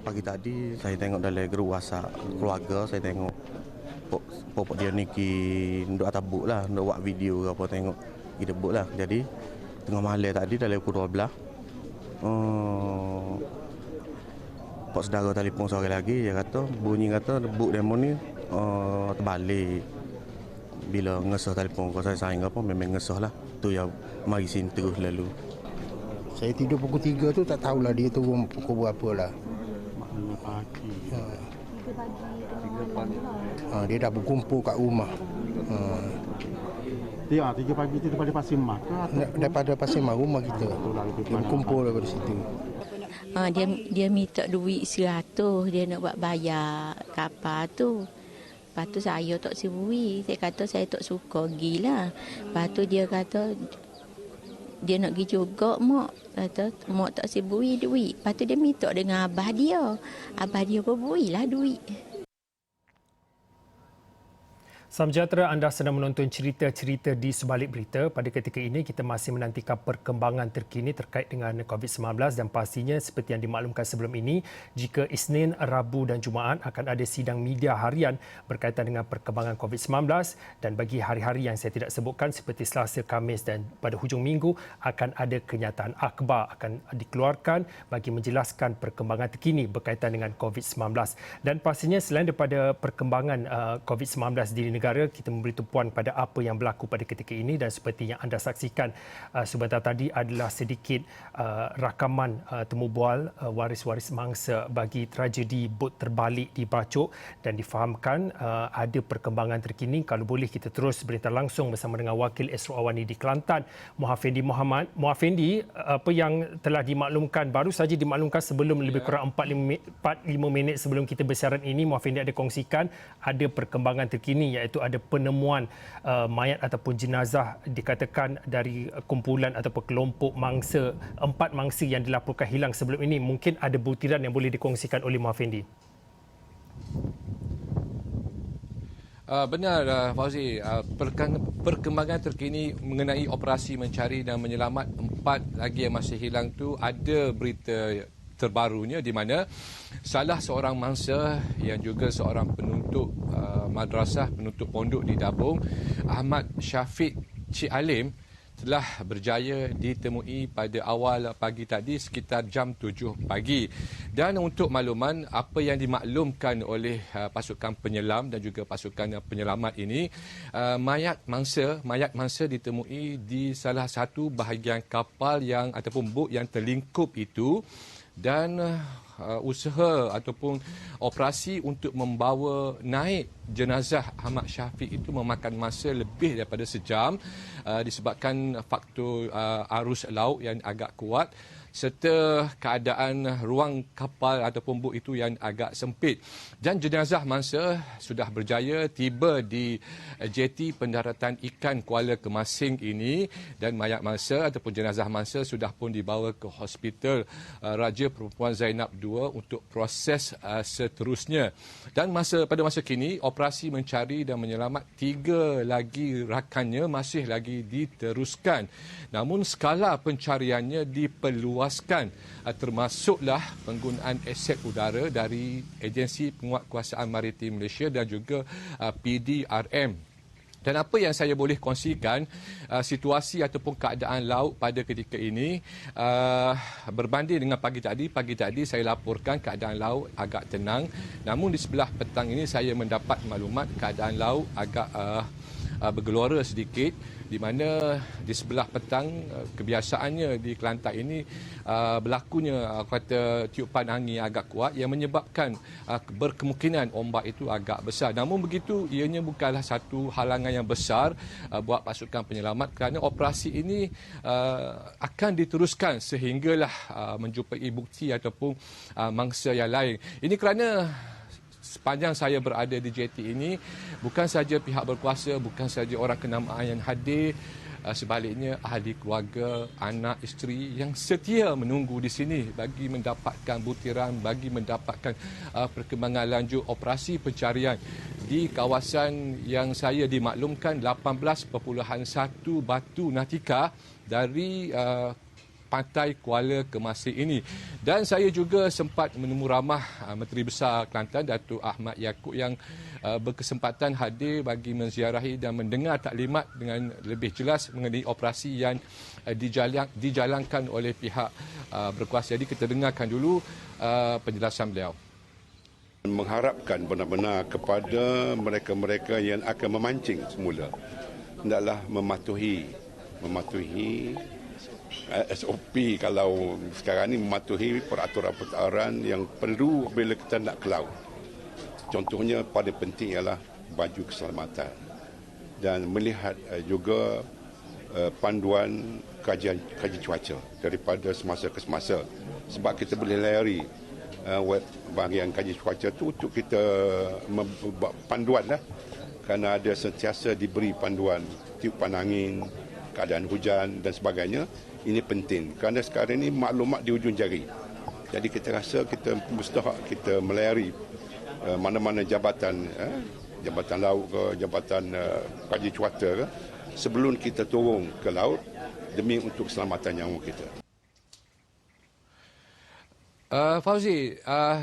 Pagi tadi saya tengok dalam grup WhatsApp keluarga, saya tengok pokok dia ni nduk atas buk lah, nduk buat video ke apa, tengok kita buk lah. Jadi tengah malam tadi dalam pukul 12, pak saudara telefon seorang lagi, dia kata bunyi kata buk demo ni terbalik. Bila ngesah telefon kau saya apa memang ngesah lah. Tu yang mari sini terus lalu. Saya tidur pukul 3 tu tak tahulah dia turun pukul berapa lah. Maknanya pagi. 3 pagi lah. Dia dah berkumpul kat rumah. Dia 3 pagi tu daripada Pasir Mas ke? Daripada Pasir Mas rumah kita. Dia berkumpul daripada situ. Dia minta duit 100, dia nak buat bayar kapal tu. Lepas tu saya tak sibui. Saya kata saya tak suka gila. Lepas tu dia kata dia nak pergi juga mak. Kata mak tak sibui duit. Lepas tu dia minta dengan abah dia. Abah dia pun builah duit. Salam sejahtera, anda sedang menonton cerita-cerita di sebalik berita. Pada ketika ini kita masih menantikan perkembangan terkini terkait dengan COVID-19 dan pastinya seperti yang dimaklumkan sebelum ini, jika Isnin, Rabu dan Jumaat akan ada sidang media harian berkaitan dengan perkembangan COVID-19 dan bagi hari-hari yang saya tidak sebutkan seperti Selasa, Khamis dan pada hujung minggu akan ada kenyataan akhbar akan dikeluarkan bagi menjelaskan perkembangan terkini berkaitan dengan COVID-19. Dan pastinya selain daripada perkembangan COVID-19 di negara, kita memberi tumpuan pada apa yang berlaku pada ketika ini dan seperti yang anda saksikan sebentar tadi adalah sedikit rakaman temu bual waris-waris mangsa bagi tragedi bot terbalik di Bacok dan difahamkan ada perkembangan terkini. Kalau boleh kita terus berita langsung bersama dengan Wakil Esro Awani di Kelantan, Muhafendi Muhammad. Muhafendi, apa yang telah dimaklumkan, baru saja dimaklumkan sebelum lebih kurang 45 minit sebelum kita bersiaran ini, Muhafendi ada kongsikan ada perkembangan terkini iaitu ada penemuan mayat ataupun jenazah dikatakan dari kumpulan ataupun kelompok mangsa, 4 mangsa yang dilaporkan hilang sebelum ini. Mungkin ada butiran yang boleh dikongsikan oleh Muhafendi. Benar Fauzi, perkembangan terkini mengenai operasi mencari dan menyelamat 4 lagi yang masih hilang tu, ada berita terbarunya di mana salah seorang mangsa yang juga seorang penuntut madrasah, penuntut pondok di Dabung, Ahmad Syafiq Cik Alim, telah berjaya ditemui pada awal pagi tadi sekitar jam 7 pagi. Dan untuk makluman, apa yang dimaklumkan oleh pasukan penyelam dan juga pasukan penyelamat ini, mayat mangsa ditemui di salah satu bahagian kapal yang ataupun bot yang terlingkup itu, dan usaha ataupun operasi untuk membawa naik jenazah Ahmad Syafiq itu memakan masa lebih daripada sejam disebabkan faktor arus laut yang agak kuat serta keadaan ruang kapal ataupun bot itu yang agak sempit. Dan jenazah mangsa sudah berjaya tiba di jeti pendaratan ikan Kuala Kemasing ini, dan mayat mangsa ataupun jenazah mangsa sudah pun dibawa ke Hospital Raja Perempuan Zainab II untuk proses seterusnya. Dan pada masa kini, operasi mencari dan menyelamat 3 lagi rakannya masih lagi diteruskan. Namun skala pencariannya diperluaskan, termasuklah penggunaan aset udara dari Agensi Penguatkuasaan Maritim Malaysia dan juga PDRM. Dan apa yang saya boleh kongsikan, situasi ataupun keadaan laut pada ketika ini berbanding dengan pagi tadi saya laporkan keadaan laut agak tenang. Namun di sebelah petang ini saya mendapat maklumat keadaan laut agak bergelora sedikit, di mana di sebelah petang kebiasaannya di Kelantan ini berlakunya kata tiupan angin agak kuat yang menyebabkan berkemungkinan ombak itu agak besar. Namun begitu, ianya bukanlah satu halangan yang besar buat pasukan penyelamat kerana operasi ini akan diteruskan sehinggalah menjumpai bukti ataupun mangsa yang lain. Ini kerana sepanjang saya berada di jeti ini, bukan saja pihak berkuasa, bukan saja orang kenamaan yang hadir, sebaliknya ahli keluarga, anak, isteri yang setia menunggu di sini bagi mendapatkan butiran, bagi mendapatkan perkembangan lanjut operasi pencarian di kawasan yang saya dimaklumkan 18.1 batu natika dari pantai Kuala Kemasih ini. Dan saya juga sempat menemu ramah Menteri Besar Kelantan Datuk Ahmad Yaakob yang berkesempatan hadir bagi menziarahi dan mendengar taklimat dengan lebih jelas mengenai operasi yang dijalankan oleh pihak berkuasa. Jadi kita dengarkan dulu penjelasan beliau. Mengharapkan benar-benar kepada mereka-mereka yang akan memancing semula hendaklah mematuhi SOP. Kalau sekarang ini mematuhi peraturan-peraturan yang perlu bila kita nak ke laut. Contohnya paling penting ialah baju keselamatan dan melihat juga panduan kaji cuaca daripada semasa ke semasa, sebab kita boleh layari web bahagian kaji cuaca tu untuk kita membuat panduan lah, kerana ada sentiasa diberi panduan tiupan angin, keadaan hujan dan sebagainya. Ini penting kerana sekarang ini maklumat di hujung jari. Jadi kita rasa kita mustahak kita melayari mana-mana jabatan laut ke, jabatan kaji cuaca ke, sebelum kita turun ke laut demi untuk keselamatan nyawa kita. Fauzi,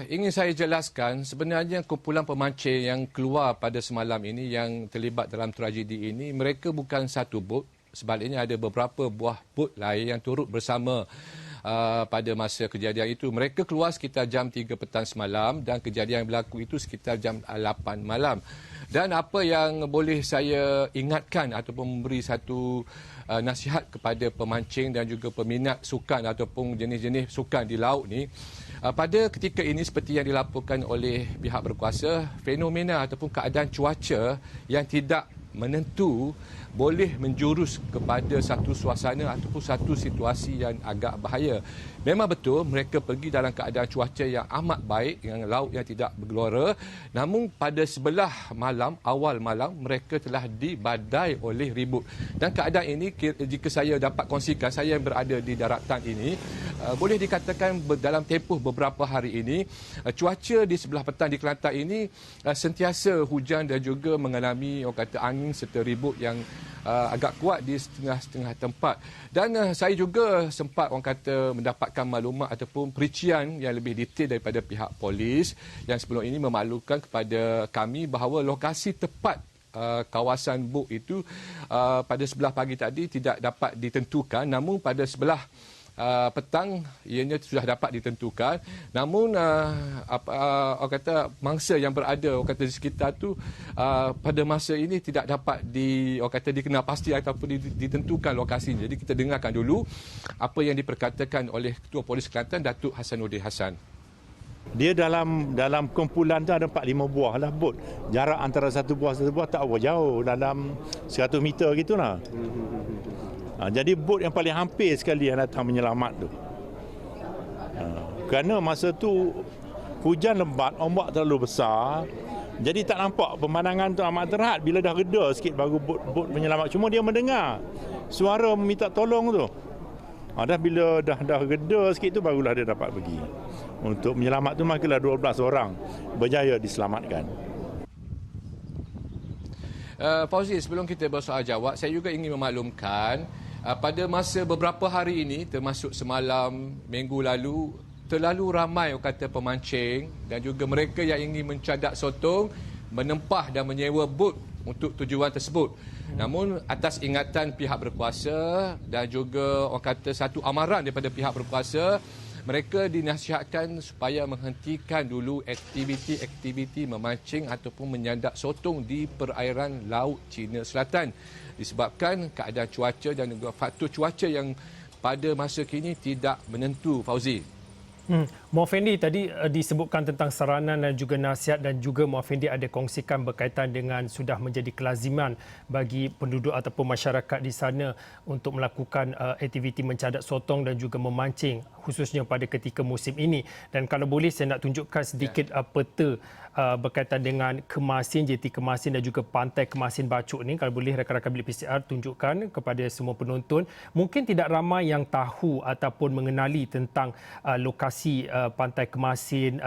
ingin saya jelaskan sebenarnya kumpulan pemancing yang keluar pada semalam ini yang terlibat dalam tragedi ini, mereka bukan satu bot, sebaliknya ada beberapa buah bot lain yang turut bersama pada masa kejadian itu. Mereka keluar sekitar jam 3 petang semalam dan kejadian yang berlaku itu sekitar jam 8 malam. Dan apa yang boleh saya ingatkan ataupun memberi satu nasihat kepada pemancing dan juga peminat sukan ataupun jenis-jenis sukan di laut ni, pada ketika ini seperti yang dilaporkan oleh pihak berkuasa, fenomena ataupun keadaan cuaca yang tidak menentu boleh menjurus kepada satu suasana ataupun satu situasi yang agak bahaya. Memang betul mereka pergi dalam keadaan cuaca yang amat baik, yang laut yang tidak bergelora, namun pada sebelah malam, awal malam, mereka telah dibadai oleh ribut. Dan keadaan ini jika saya dapat kongsikan, saya yang berada di daratan ini, boleh dikatakan dalam tempoh beberapa hari ini, cuaca di sebelah petang di Kelantan ini sentiasa hujan dan juga mengalami orang kata angin serta ribut yang agak kuat di setengah-setengah tempat. Dan saya juga sempat orang kata mendapatkan maklumat ataupun perincian yang lebih detail daripada pihak polis yang sebelum ini memaklumkan kepada kami bahawa lokasi tepat kawasan buk itu pada sebelah pagi tadi tidak dapat ditentukan, namun pada sebelah petang ianya sudah dapat ditentukan. Namun orang kata mangsa yang berada orang kata di sekitar tu pada masa ini tidak dapat orang kata dikenal pasti ataupun ditentukan lokasinya. Jadi kita dengarkan dulu apa yang diperkatakan oleh Ketua Polis Kelantan Datuk Hasanuddin Hassan. Dia dalam kumpulan tu ada 4-5 buah lah bot. Jarak antara satu buah tak berapa jauh, dalam 100 meter gitulah. Jadi bot yang paling hampir sekali yang datang menyelamat tu. Kerana masa tu hujan lebat, ombak terlalu besar. Jadi tak nampak pemandangan tu amat terhad. Bila dah reda sikit baru bot menyelamat. Cuma dia mendengar suara minta tolong tu. Dah bila dah reda sikit tu barulah dia dapat pergi. Untuk menyelamat tu makilah 12 orang berjaya diselamatkan. Fauzi, sebelum kita bersoal jawab, saya juga ingin memaklumkan pada masa beberapa hari ini, termasuk semalam, minggu lalu, terlalu ramai orang kata pemancing dan juga mereka yang ingin mencadak sotong menempah dan menyewa bot untuk tujuan tersebut. Namun atas ingatan pihak berkuasa dan juga orang kata satu amaran daripada pihak berkuasa, mereka dinasihatkan supaya menghentikan dulu aktiviti memancing ataupun menyandak sotong di perairan Laut Cina Selatan disebabkan keadaan cuaca dan juga faktor cuaca yang pada masa kini tidak menentu, Fauzi. Muafendi tadi disebutkan tentang saranan dan juga nasihat dan juga Muafendi ada kongsikan berkaitan dengan sudah menjadi kelaziman bagi penduduk ataupun masyarakat di sana untuk melakukan aktiviti mencadak sotong dan juga memancing khususnya pada ketika musim ini. Dan kalau boleh saya nak tunjukkan sedikit peta berkaitan dengan Kemasin, JT Kemasin dan juga Pantai Kemasin Bacok ni. Kalau boleh rakan-rakan bilik PCR tunjukkan kepada semua penonton. Mungkin tidak ramai yang tahu ataupun mengenali tentang lokasi Pantai Kemasin,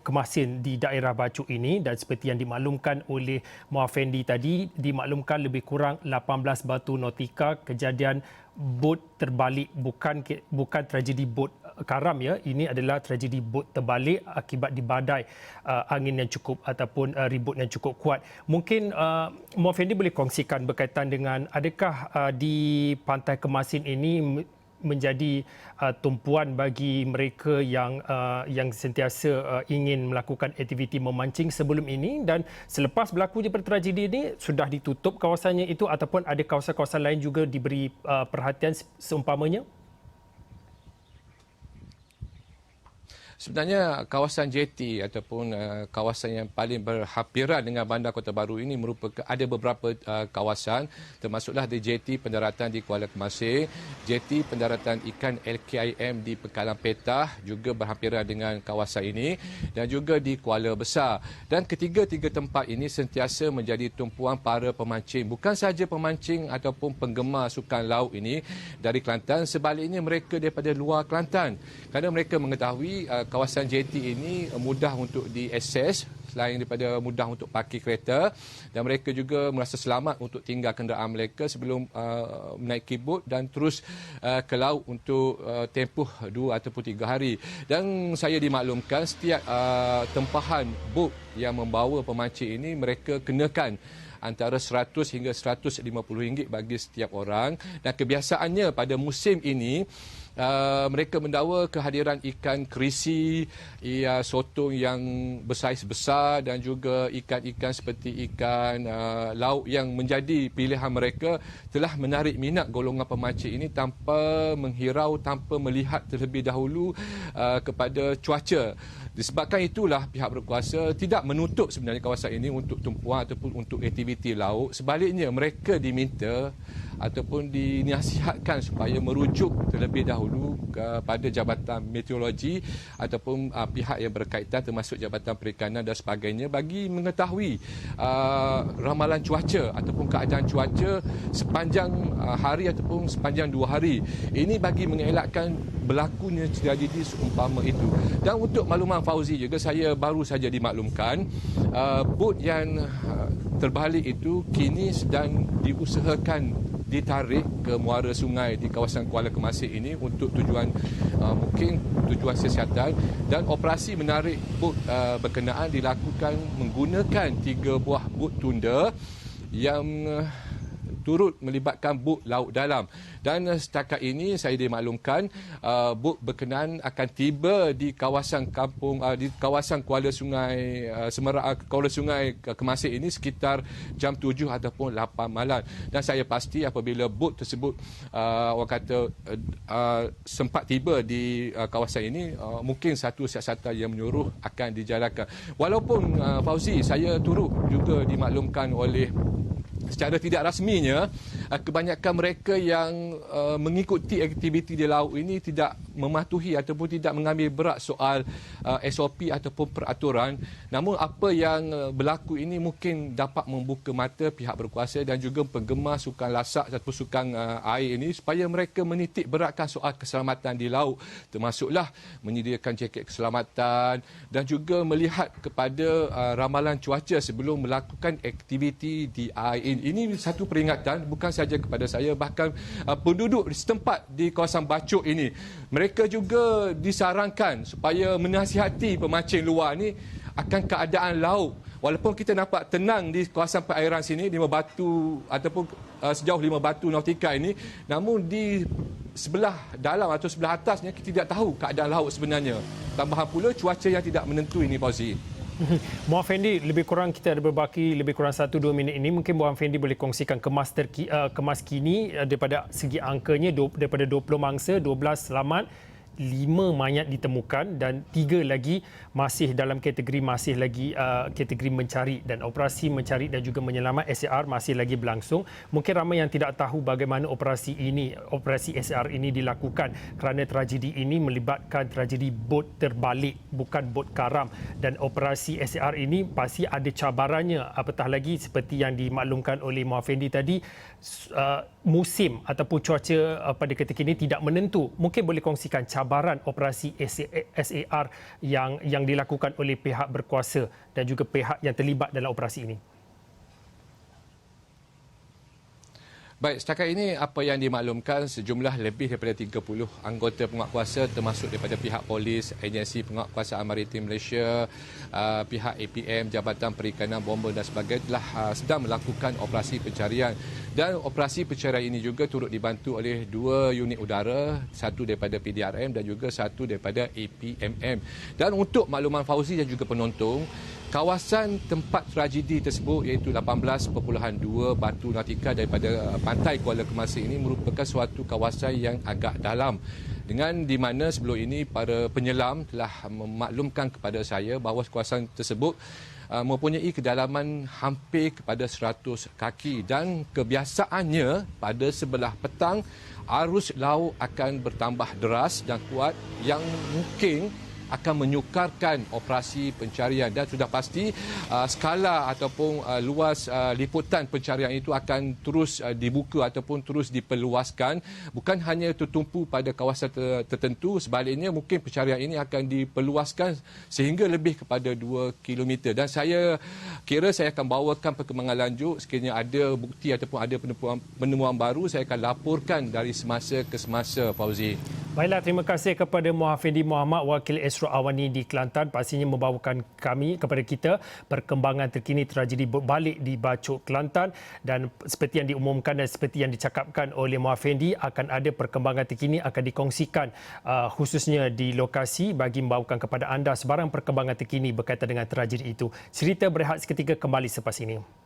Kemasin di daerah Bacok ini, dan seperti yang dimaklumkan oleh Muafendi tadi, dimaklumkan lebih kurang 18 batu nautika kejadian bot terbalik, bukan tragedi bot karam ya, ini adalah tragedi bot terbalik akibat dibadai angin yang cukup ataupun ribut yang cukup kuat. Mungkin Muafendi boleh kongsikan berkaitan dengan adakah di Pantai Kemasin ini menjadi tumpuan bagi mereka yang sentiasa ingin melakukan aktiviti memancing sebelum ini, dan selepas berlaku tragedi ini sudah ditutup kawasannya itu ataupun ada kawasan-kawasan lain juga diberi perhatian seumpamanya? Sebenarnya kawasan JT ataupun kawasan yang paling berhampiran dengan Bandar Kota Baru ini merupakan ada beberapa kawasan, termasuklah di JT pendaratan di Kuala Kemasir, JT pendaratan ikan LKIM di Pekalan Petah juga berhampiran dengan kawasan ini, dan juga di Kuala Besar. Dan ketiga-tiga tempat ini sentiasa menjadi tumpuan para pemancing. Bukan sahaja pemancing ataupun penggemar sukan laut ini dari Kelantan, sebaliknya mereka daripada luar Kelantan. Kerana mereka mengetahui kawasan JT ini mudah untuk diakses, selain daripada mudah untuk parkir kereta, dan mereka juga merasa selamat untuk tinggal kenderaan mereka sebelum menaiki bot dan terus ke laut untuk tempoh 2 ataupun 3 hari. Dan saya dimaklumkan setiap tempahan bot yang membawa pemancing ini mereka kenakan antara RM100 hingga RM150 bagi setiap orang, dan kebiasaannya pada musim ini mereka mendakwa kehadiran ikan kerisi, sotong yang bersaiz besar, dan juga ikan-ikan seperti ikan laut yang menjadi pilihan mereka telah menarik minat golongan pemancing ini tanpa menghirau, tanpa melihat terlebih dahulu kepada cuaca. Disebabkan itulah pihak berkuasa tidak menutup sebenarnya kawasan ini untuk tumpuan ataupun untuk aktiviti laut. Sebaliknya mereka diminta ataupun dinasihatkan supaya merujuk terlebih dahulu kepada Jabatan Meteorologi ataupun pihak yang berkaitan termasuk Jabatan Perikanan dan sebagainya bagi mengetahui ramalan cuaca ataupun keadaan cuaca sepanjang hari ataupun sepanjang 2 hari. Ini bagi mengelakkan berlakunya tragedi seumpama itu. Dan untuk makluman Fauzi juga, saya baru saja dimaklumkan bot yang terbalik itu kini sedang diusahakan ditarik ke muara sungai di kawasan Kuala Kemasir ini untuk tujuan mungkin tujuan siasatan, dan operasi menarik bot berkenaan dilakukan menggunakan 3 buah bot tunda yang turut melibatkan bot laut dalam. Dan setakat ini saya dimaklumkan bot berkenaan akan tiba di kawasan kampung di kawasan Kuala Sungai Kuala Sungai Kemasir ini sekitar jam 7 ataupun 8 malam. Dan saya pasti apabila bot tersebut orang kata sempat tiba di kawasan ini, mungkin satu siasatan yang menyuruh akan dijalankan. Walaupun Fauzi, saya turut juga dimaklumkan oleh secara tidak rasminya kebanyakan mereka yang mengikuti aktiviti di laut ini tidak mematuhi ataupun tidak mengambil berat soal SOP ataupun peraturan. Namun apa yang berlaku ini mungkin dapat membuka mata pihak berkuasa dan juga penggemar sukan lasak ataupun sukan air ini supaya mereka menitik beratkan soal keselamatan di laut, termasuklah menyediakan jaket keselamatan dan juga melihat kepada ramalan cuaca sebelum melakukan aktiviti di air. Ini satu peringatan bukan sahaja kepada saya, bahkan penduduk setempat di kawasan Bacok ini. Mereka juga disarankan supaya menasihati pemancing luar ni akan keadaan laut. Walaupun kita nampak tenang di kawasan perairan sini, 5 batu ataupun sejauh 5 batu nautika ini, namun di sebelah dalam atau sebelah atasnya kita tidak tahu keadaan laut sebenarnya. Tambahan pula cuaca yang tidak menentu ini, Fauzi. Muafendi, lebih kurang kita ada berbaki lebih kurang 1-2 minit ini. Mungkin Muafendi boleh kongsikan kemas kini daripada segi angkanya, daripada 20 mangsa, 12 selamat 5 mayat ditemukan dan 3 lagi masih dalam kategori kategori mencari, dan operasi mencari dan juga menyelamat SAR masih lagi berlangsung. Mungkin ramai yang tidak tahu bagaimana operasi SAR ini dilakukan kerana tragedi ini melibatkan tragedi bot terbalik, bukan bot karam, dan operasi SAR ini pasti ada cabarannya, apatah lagi seperti yang dimaklumkan oleh Muhammad Fendi tadi, musim ataupun cuaca pada ketika ini tidak menentu. Mungkin boleh kongsikan cabaran operasi SAR yang dilakukan oleh pihak berkuasa dan juga pihak yang terlibat dalam operasi ini. Baik, setakat ini apa yang dimaklumkan sejumlah lebih daripada 30 anggota penguatkuasa termasuk daripada pihak polis, agensi penguatkuasaan maritim Malaysia, pihak APM, Jabatan Perikanan, Bomba dan sebagainya telah sedang melakukan operasi pencarian. Dan operasi pencarian ini juga turut dibantu oleh 2 unit udara, satu daripada PDRM dan juga satu daripada APMM. Dan untuk makluman Fauzi dan juga penonton, kawasan tempat tragedi tersebut iaitu 18.2 Batu Nautika daripada pantai Kuala Kemasing ini merupakan suatu kawasan yang agak dalam, dengan di mana sebelum ini para penyelam telah memaklumkan kepada saya bahawa kawasan tersebut mempunyai kedalaman hampir kepada 100 kaki, dan kebiasaannya pada sebelah petang arus laut akan bertambah deras dan kuat yang mungkin akan menyukarkan operasi pencarian, dan sudah pasti skala ataupun luas liputan pencarian itu akan terus dibuka ataupun terus diperluaskan, bukan hanya tertumpu pada kawasan tertentu, sebaliknya mungkin pencarian ini akan diperluaskan sehingga lebih kepada 2 km. Dan saya kira saya akan bawakan perkembangan lanjut sekiranya ada bukti ataupun ada penemuan baru, saya akan laporkan dari semasa ke semasa, Fauzi. Baiklah, terima kasih kepada Muhammad Fendi Muhammad, Wakil Esro Awani di Kelantan, pastinya membawakan kepada kita perkembangan terkini tragedi balik di Bacok, Kelantan. Dan seperti yang diumumkan dan seperti yang dicakapkan oleh Muhammad Fendi, akan ada perkembangan terkini akan dikongsikan khususnya di lokasi bagi membawakan kepada anda sebarang perkembangan terkini berkaitan dengan tragedi itu. Cerita berehat seketika kembali selepas ini.